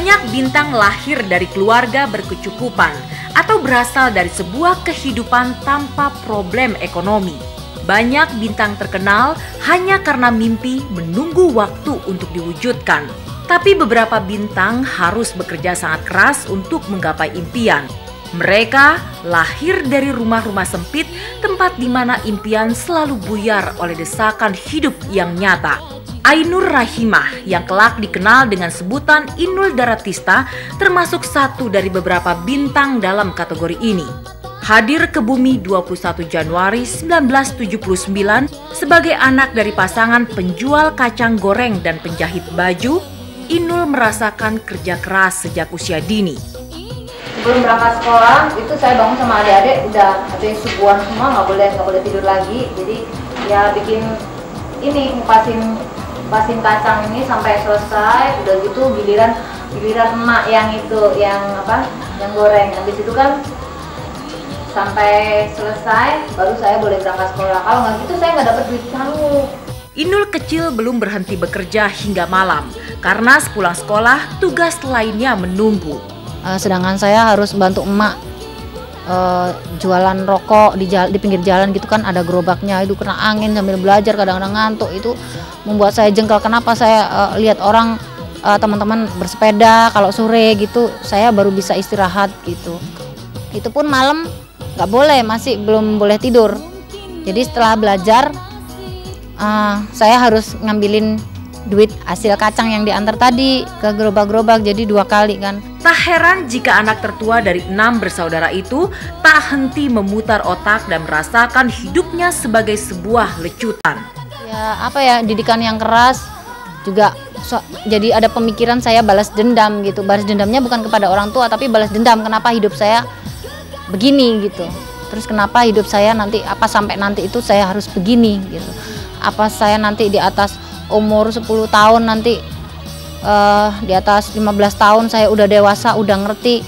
Banyak bintang lahir dari keluarga berkecukupan atau berasal dari sebuah kehidupan tanpa problem ekonomi. Banyak bintang terkenal hanya karena mimpi menunggu waktu untuk diwujudkan. Tapi beberapa bintang harus bekerja sangat keras untuk menggapai impian. Mereka lahir dari rumah-rumah sempit, tempat di mana impian selalu buyar oleh desakan hidup yang nyata. Ainur Rahimah yang kelak dikenal dengan sebutan Inul Daratista termasuk satu dari beberapa bintang dalam kategori ini. Hadir ke bumi 21 Januari 1979 sebagai anak dari pasangan penjual kacang goreng dan penjahit baju, Inul merasakan kerja keras sejak usia dini. Sebelum berangkat sekolah itu saya bangun sama adik-adik udah habis subuhan semua, nggak boleh tidur lagi. Jadi ya bikin ini ngupasin kacang ini sampai selesai. Udah gitu giliran emak yang goreng. Habis itu kan sampai selesai baru saya boleh berangkat sekolah. Kalau nggak gitu saya nggak dapat duit sangu. Inul kecil belum berhenti bekerja hingga malam karena sepulang sekolah tugas lainnya menunggu. Sedangkan saya harus bantu emak jualan rokok di pinggir jalan gitu kan, ada gerobaknya, itu kena angin sambil belajar, kadang-kadang ngantuk. Itu membuat saya jengkel. Kenapa saya lihat orang teman-teman bersepeda kalau sore gitu, saya baru bisa istirahat gitu. Itu pun malam nggak boleh, masih belum boleh tidur. Jadi setelah belajar saya harus ngambilin duit hasil kacang yang diantar tadi ke gerobak-gerobak, jadi 2 kali kan. Tak heran jika anak tertua dari 6 bersaudara itu tak henti memutar otak dan merasakan hidupnya sebagai sebuah lecutan. Ya didikan yang keras juga jadi ada pemikiran saya balas dendam gitu. Balas dendamnya bukan kepada orang tua tapi balas dendam kenapa hidup saya begini gitu. Terus kenapa hidup saya nanti sampai nanti itu saya harus begini gitu. Apa saya nanti di atas umur 10 tahun nanti di atas 15 tahun saya udah dewasa, udah ngerti,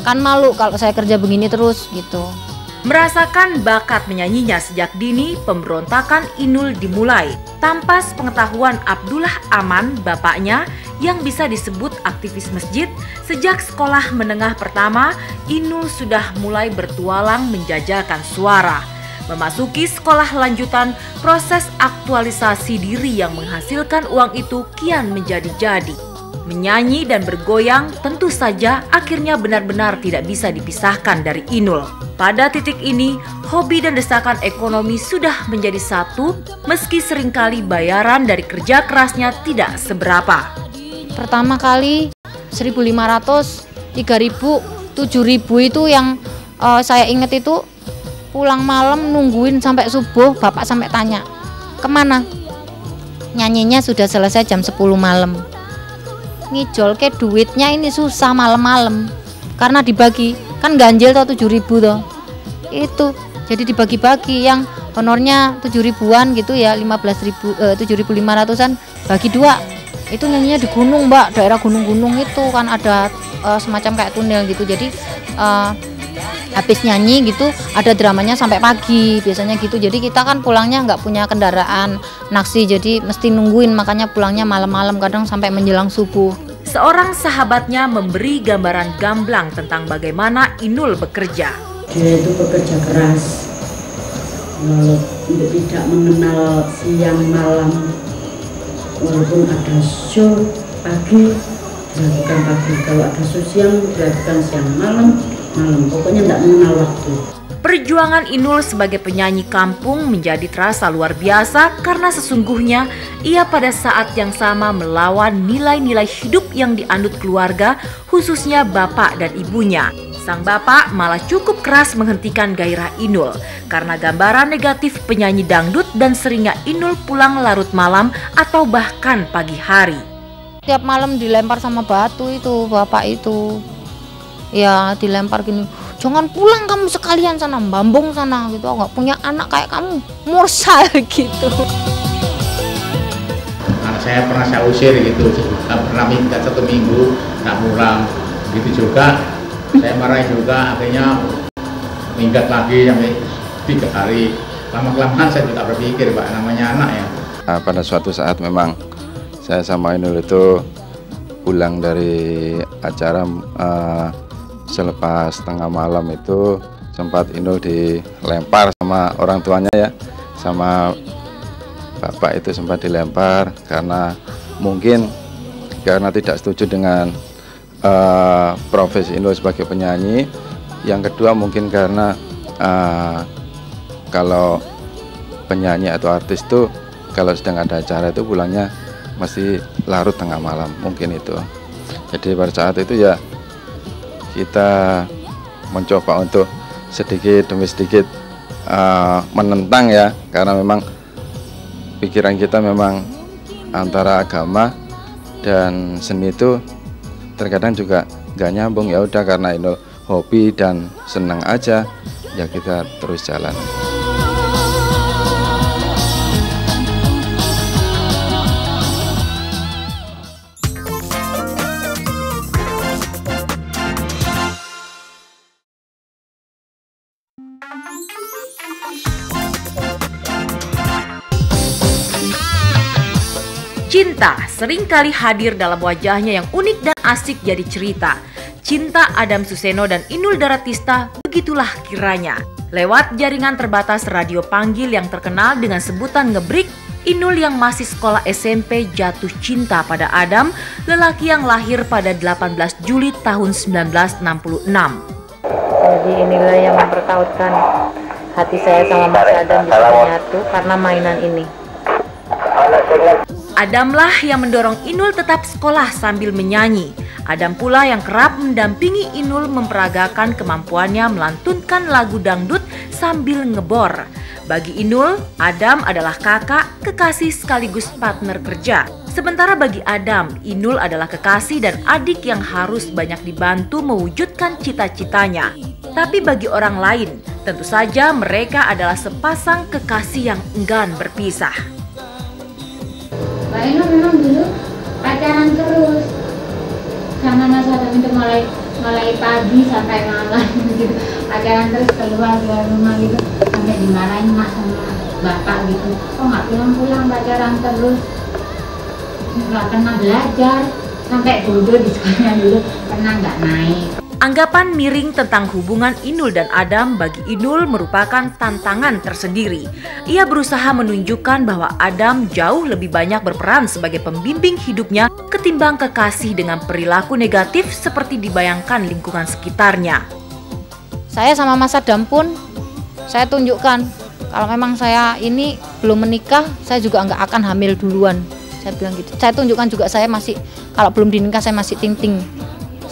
kan malu kalau saya kerja begini terus gitu. Merasakan bakat menyanyinya sejak dini, pemberontakan Inul dimulai. Tanpa sepengetahuan Abdullah Aman, bapaknya yang bisa disebut aktivis masjid, sejak sekolah menengah pertama, Inul sudah mulai bertualang menjajakan suara. Memasuki sekolah lanjutan, proses aktualisasi diri yang menghasilkan uang itu kian menjadi-jadi. Menyanyi dan bergoyang tentu saja akhirnya benar-benar tidak bisa dipisahkan dari Inul. Pada titik ini, hobi dan desakan ekonomi sudah menjadi satu, meski seringkali bayaran dari kerja kerasnya tidak seberapa. Pertama kali 1.500, 3.000, 7.000 itu yang saya ingat itu. Pulang malam nungguin sampai subuh, bapak sampai tanya, kemana? Nyanyinya sudah selesai jam 10 malam. Ngijol ke duitnya ini susah malam-malam. Karena dibagi, kan ganjil tuh 7.000 tuh. Itu, jadi dibagi-bagi yang honornya 7.000-an gitu ya, 7.500-an, bagi 2. Itu nyanyinya di gunung mbak, daerah gunung-gunung itu kan ada semacam kayak tunnel gitu. Jadi habis nyanyi gitu ada dramanya sampai pagi biasanya gitu. Jadi kita kan pulangnya nggak punya kendaraan naksi, jadi mesti nungguin, makanya pulangnya malam-malam, kadang sampai menjelang subuh. Seorang sahabatnya memberi gambaran gamblang tentang bagaimana Inul bekerja. Dia itu bekerja keras, tidak mengenal siang malam, walaupun ada show pagi dilakukan pagi, kalau ada show siang dilakukan siang malam, pokoknya tidak mengenal waktu. Perjuangan Inul sebagai penyanyi kampung menjadi terasa luar biasa karena sesungguhnya ia pada saat yang sama melawan nilai-nilai hidup yang dianut keluarga, khususnya bapak dan ibunya. Sang bapak malah cukup keras menghentikan gairah Inul karena gambaran negatif penyanyi dangdut dan seringnya Inul pulang larut malam atau bahkan pagi hari. Tiap malam dilempar sama batu itu bapak itu. Ya dilempar gini, jangan pulang kamu sekalian sana, Bambung sana gitu, nggak punya anak kayak kamu, mursal gitu. Anak saya pernah saya usir gitu, pernah minta 1 minggu nggak pulang, gitu juga. Saya marahin juga, akhirnya minggat lagi sampai 3 hari. Lama-kelamaan saya juga berpikir, Pak, namanya anak ya. Pada suatu saat memang saya sama Inul itu pulang dari acara selepas tengah malam itu sempat Inul dilempar sama orang tuanya ya, sama bapak itu sempat dilempar karena mungkin karena tidak setuju dengan profesi Inul sebagai penyanyi. Yang kedua mungkin karena kalau penyanyi atau artis tuh kalau sedang ada acara itu pulangnya masih larut tengah malam, mungkin itu. Jadi pada saat itu ya kita mencoba untuk sedikit demi sedikit menentang ya, karena memang pikiran kita memang antara agama dan seni itu terkadang juga gak nyambung. Ya udah, karena itu hobi dan senang aja ya kita terus jalan. Cinta seringkali hadir dalam wajahnya yang unik dan asik jadi cerita. Cinta Adam Suseno dan Inul Daratista begitulah kiranya. Lewat jaringan terbatas radio panggil yang terkenal dengan sebutan Ngebrik, Inul yang masih sekolah SMP jatuh cinta pada Adam, lelaki yang lahir pada 18 Juli tahun 1966. Jadi inilah yang mempertautkan hati saya sama Mas Adam bisa menyatu karena mainan ini. Adamlah yang mendorong Inul tetap sekolah sambil menyanyi. Adam pula yang kerap mendampingi Inul memperagakan kemampuannya melantunkan lagu dangdut sambil ngebor. Bagi Inul, Adam adalah kakak, kekasih sekaligus partner kerja. Sementara bagi Adam, Inul adalah kekasih dan adik yang harus banyak dibantu mewujudkan cita-citanya. Tapi bagi orang lain, tentu saja mereka adalah sepasang kekasih yang enggan berpisah. Mbak Inul memang dulu pacaran terus sama Mas Adam itu mulai pagi sampai malam gitu, pacaran terus keluar dari rumah gitu, sampai dimarahin mak sama bapak gitu, kok nggak pulang-pulang pacaran terus, nggak pernah belajar, sampai bodoh di sekolahnya dulu pernah nggak naik. Anggapan miring tentang hubungan Inul dan Adam bagi Inul merupakan tantangan tersendiri. Ia berusaha menunjukkan bahwa Adam jauh lebih banyak berperan sebagai pembimbing hidupnya ketimbang kekasih dengan perilaku negatif seperti dibayangkan lingkungan sekitarnya. Saya sama Mas Adam pun saya tunjukkan kalau memang saya ini belum menikah, saya juga nggak akan hamil duluan. Saya bilang gitu. Saya tunjukkan juga saya masih, kalau belum dinikah saya masih ting-ting.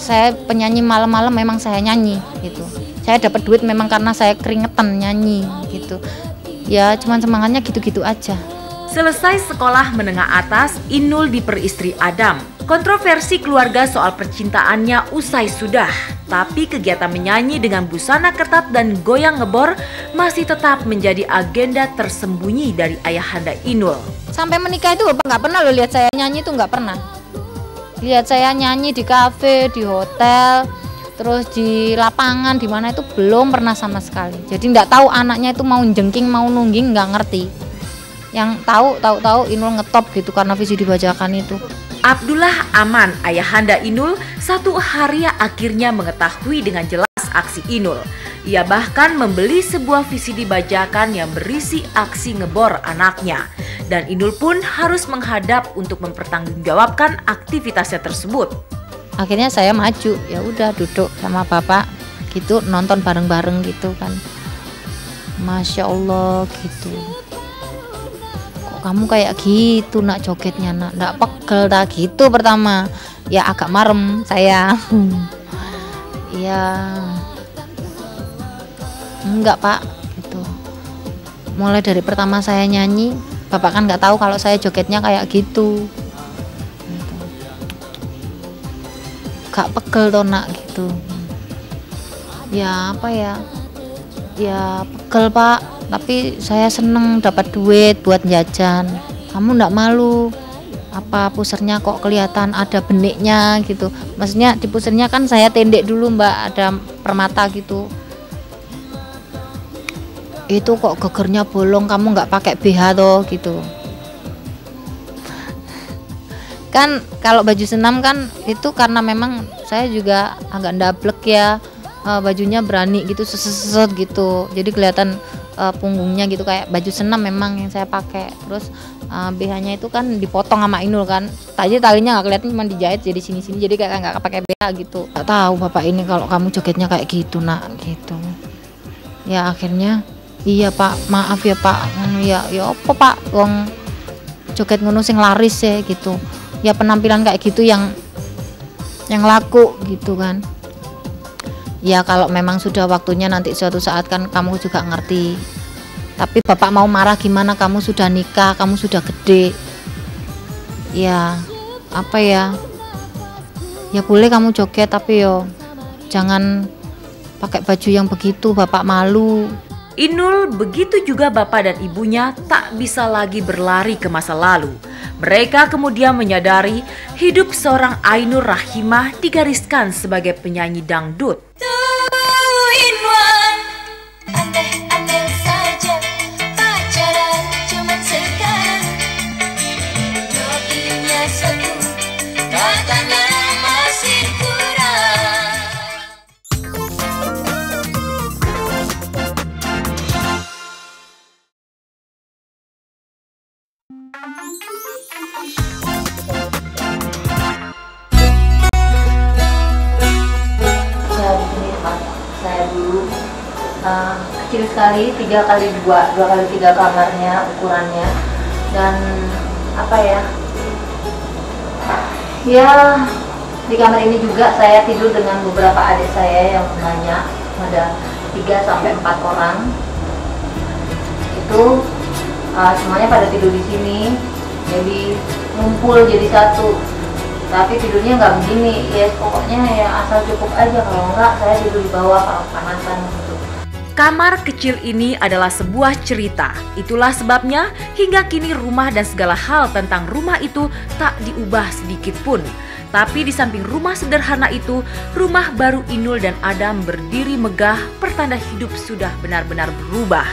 Saya penyanyi malam-malam memang saya nyanyi gitu. Saya dapat duit memang karena saya keringetan nyanyi gitu. Ya cuman semangatnya gitu-gitu aja. Selesai sekolah menengah atas, Inul diperistri Adam. Kontroversi keluarga soal percintaannya usai sudah. Tapi kegiatan menyanyi dengan busana ketat dan goyang ngebor masih tetap menjadi agenda tersembunyi dari ayahanda Inul. Sampai menikah itu Bapak nggak pernah lo lihat saya nyanyi, itu nggak pernah. Lihat saya nyanyi di kafe, di hotel, terus di lapangan, di mana itu belum pernah sama sekali. Jadi nggak tahu anaknya itu mau jengking, mau nungging, nggak ngerti. Yang tahu Inul ngetop gitu karena visi dibacakan itu. Abdullah Aman, ayahanda Inul, satu hari akhirnya mengetahui dengan jelas aksi Inul. Ia bahkan membeli sebuah visi dibacakan yang berisi aksi ngebor anaknya. Dan Inul pun harus menghadap untuk mempertanggungjawabkan aktivitasnya tersebut. Akhirnya saya maju, ya udah duduk sama bapak gitu, nonton bareng-bareng gitu kan. Masya Allah gitu. Kok kamu kayak gitu nak jogetnya nak, nggak pegel tak gitu pertama. Ya agak marem saya. Ya enggak pak gitu. Mulai dari pertama saya nyanyi, bapak kan nggak tahu kalau saya jogetnya kayak gitu. Gak pegel toh nak gitu. Ya apa ya, ya pegel pak, tapi saya seneng dapat duit buat jajan. Kamu nggak malu apa pusernya kok kelihatan ada beniknya gitu. Maksudnya di pusernya kan saya tendek dulu mbak, ada permata gitu. Itu kok gegernya bolong, kamu nggak pakai BH toh gitu. Kan kalau baju senam kan itu karena memang saya juga agak ndablek ya, bajunya berani gitu, seset gitu, jadi kelihatan punggungnya gitu kayak baju senam memang yang saya pakai. Terus BH-nya itu kan dipotong sama Inul kan, tadi talinya nggak kelihatan, cuma dijahit jadi sini-sini, jadi kayak nggak pakai BH gitu. Nggak tahu bapak ini kalau kamu jogetnya kayak gitu nak gitu. Ya akhirnya iya pak, maaf ya pak, ya apa pak, wong joget ngono sing laris ya gitu. Ya penampilan kayak gitu yang laku gitu kan. Ya kalau memang sudah waktunya nanti suatu saat kan kamu juga ngerti. Tapi bapak mau marah gimana, kamu sudah nikah, kamu sudah gede. Ya apa ya, ya boleh kamu joget tapi yo jangan pakai baju yang begitu, bapak malu. Inul, begitu juga bapak dan ibunya, tak bisa lagi berlari ke masa lalu. Mereka kemudian menyadari hidup seorang Ainur Rahimah digariskan sebagai penyanyi dangdut. Saya dulu kecil sekali, 3x2, 2x3 kamarnya ukurannya, dan apa ya, di kamar ini juga saya tidur dengan beberapa adik saya yang banyak, ada 3-4 orang. Itu semuanya pada tidur di sini, jadi ngumpul jadi satu. Tapi tidurnya nggak begini, ya pokoknya ya asal cukup aja, kalau enggak saya tidur di bawah kalau panasan gitu. Kamar kecil ini adalah sebuah cerita. Itulah sebabnya hingga kini rumah dan segala hal tentang rumah itu tak diubah sedikit pun. Tapi di samping rumah sederhana itu, rumah baru Inul dan Adam berdiri megah, pertanda hidup sudah benar-benar berubah.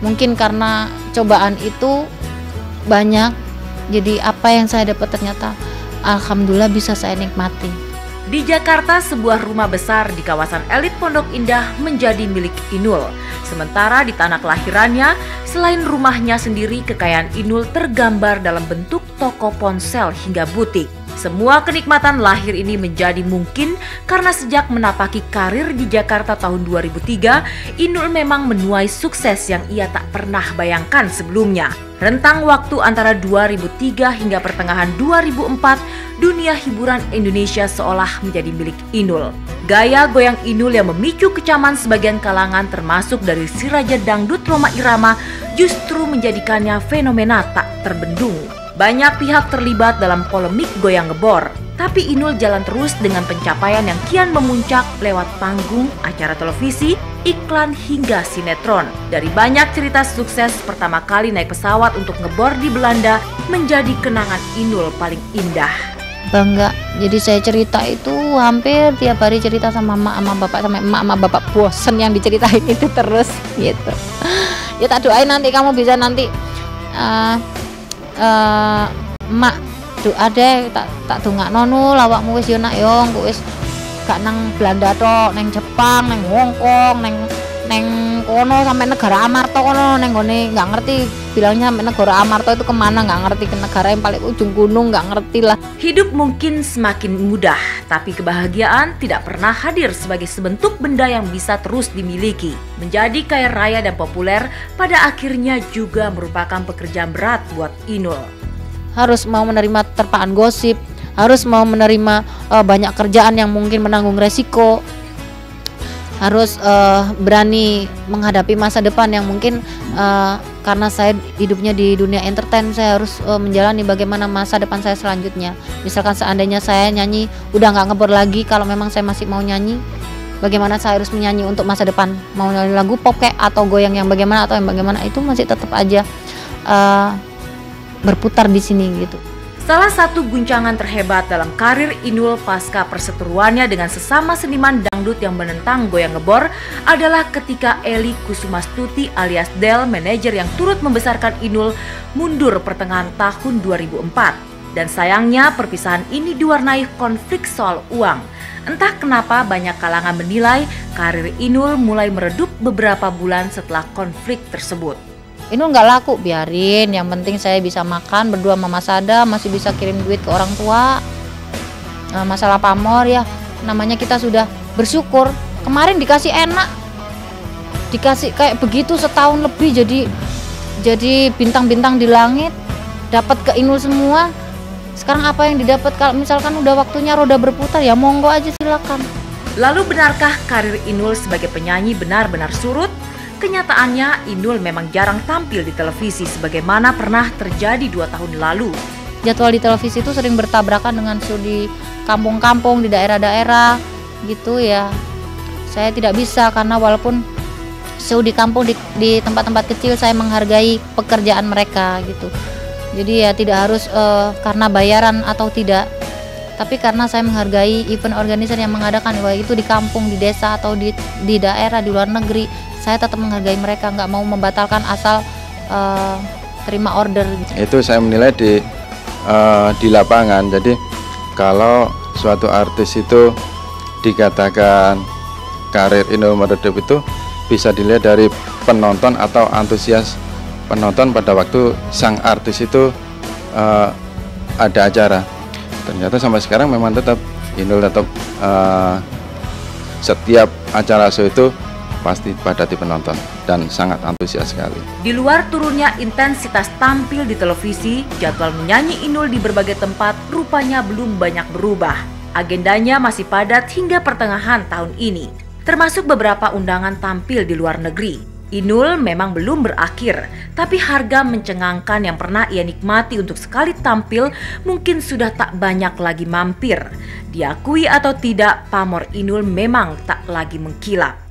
Mungkin karena cobaan itu banyak, jadi apa yang saya dapat ternyata alhamdulillah bisa saya nikmati. Di Jakarta, sebuah rumah besar di kawasan elit Pondok Indah menjadi milik Inul. Sementara di tanah kelahirannya, selain rumahnya sendiri, kekayaan Inul tergambar dalam bentuk toko ponsel hingga butik. Semua kenikmatan lahir ini menjadi mungkin karena sejak menapaki karir di Jakarta tahun 2003, Inul memang menuai sukses yang ia tak pernah bayangkan sebelumnya. Rentang waktu antara 2003 hingga pertengahan 2004, dunia hiburan Indonesia seolah menjadi milik Inul. Gaya goyang Inul yang memicu kecaman sebagian kalangan termasuk dari si Raja Dangdut Rhoma Irama justru menjadikannya fenomena tak terbendung. Banyak pihak terlibat dalam polemik goyang ngebor, tapi Inul jalan terus dengan pencapaian yang kian memuncak lewat panggung, acara televisi, iklan hingga sinetron. Dari banyak cerita sukses pertama kali naik pesawat untuk ngebor di Belanda menjadi kenangan Inul paling indah. Bangga, jadi saya cerita itu hampir tiap hari cerita sama emak sama bapak, sampai emak sama bapak bosen yang diceritain itu terus gitu. Ya tak doain nanti kamu bisa nanti emak doa deh, tak dongakno nu lawakmu wis yo nak yo engko wis gak nang Belanda tok, neng Jepang, neng Hong Kong, neng kono sampai negara Amarto kono, neng gone nggak ngerti bilangnya sampai negara Amarto itu kemana, nggak ngerti, ke negara yang paling ujung gunung nggak ngerti lah. Hidup mungkin semakin mudah, tapi kebahagiaan tidak pernah hadir sebagai sebentuk benda yang bisa terus dimiliki. Menjadi kaya raya dan populer pada akhirnya juga merupakan pekerjaan berat buat Inul. Harus mau menerima terpaan gosip, harus mau menerima banyak kerjaan yang mungkin menanggung resiko, harus berani menghadapi masa depan yang mungkin karena saya hidupnya di dunia entertain, saya harus menjalani bagaimana masa depan saya selanjutnya. Misalkan seandainya saya nyanyi udah nggak ngebor lagi, kalau memang saya masih mau nyanyi, bagaimana saya harus menyanyi untuk masa depan, mau nyanyi lagu pop kayak atau goyang yang bagaimana atau yang bagaimana, itu masih tetap aja berputar di sini gitu. Salah satu guncangan terhebat dalam karir Inul pasca perseteruannya dengan sesama seniman dangdut yang menentang goyang ngebor adalah ketika Eli Kusumastuti alias Del, manajer yang turut membesarkan Inul, mundur pertengahan tahun 2004. Dan sayangnya perpisahan ini diwarnai konflik soal uang. Entah kenapa banyak kalangan menilai karir Inul mulai meredup beberapa bulan setelah konflik tersebut. Inul nggak laku, biarin. Yang penting saya bisa makan berdua sama Mas Sada, masih bisa kirim duit ke orang tua. Masalah pamor ya, namanya kita sudah bersyukur. Kemarin dikasih enak, dikasih kayak begitu setahun lebih, jadi bintang-bintang di langit, dapat ke Inul semua. Sekarang apa yang didapat? Kalau misalkan udah waktunya roda berputar, ya monggo aja silakan. Lalu benarkah karir Inul sebagai penyanyi benar-benar surut? Kenyataannya Inul memang jarang tampil di televisi sebagaimana pernah terjadi 2 tahun lalu. Jadwal di televisi itu sering bertabrakan dengan show di kampung-kampung, di daerah-daerah gitu ya. Saya tidak bisa karena walaupun show di kampung, di tempat-tempat kecil, saya menghargai pekerjaan mereka gitu. Jadi ya tidak harus karena bayaran atau tidak, tapi karena saya menghargai event organizer yang mengadakan, baik itu di kampung, di desa atau di daerah, di luar negeri. Saya tetap menghargai mereka, nggak mau membatalkan asal terima order. Itu saya menilai di lapangan. Jadi kalau suatu artis itu dikatakan karir Inul meredup itu bisa dilihat dari penonton atau antusias penonton pada waktu sang artis itu ada acara. Ternyata sampai sekarang memang tetap Inul tetap setiap acara show itu pasti padati penonton dan sangat antusias sekali. Di luar turunnya intensitas tampil di televisi, jadwal menyanyi Inul di berbagai tempat rupanya belum banyak berubah. Agendanya masih padat hingga pertengahan tahun ini, termasuk beberapa undangan tampil di luar negeri. Inul memang belum berakhir, tapi harga mencengangkan yang pernah ia nikmati untuk sekali tampil mungkin sudah tak banyak lagi mampir. Diakui atau tidak, pamor Inul memang tak lagi mengkilap.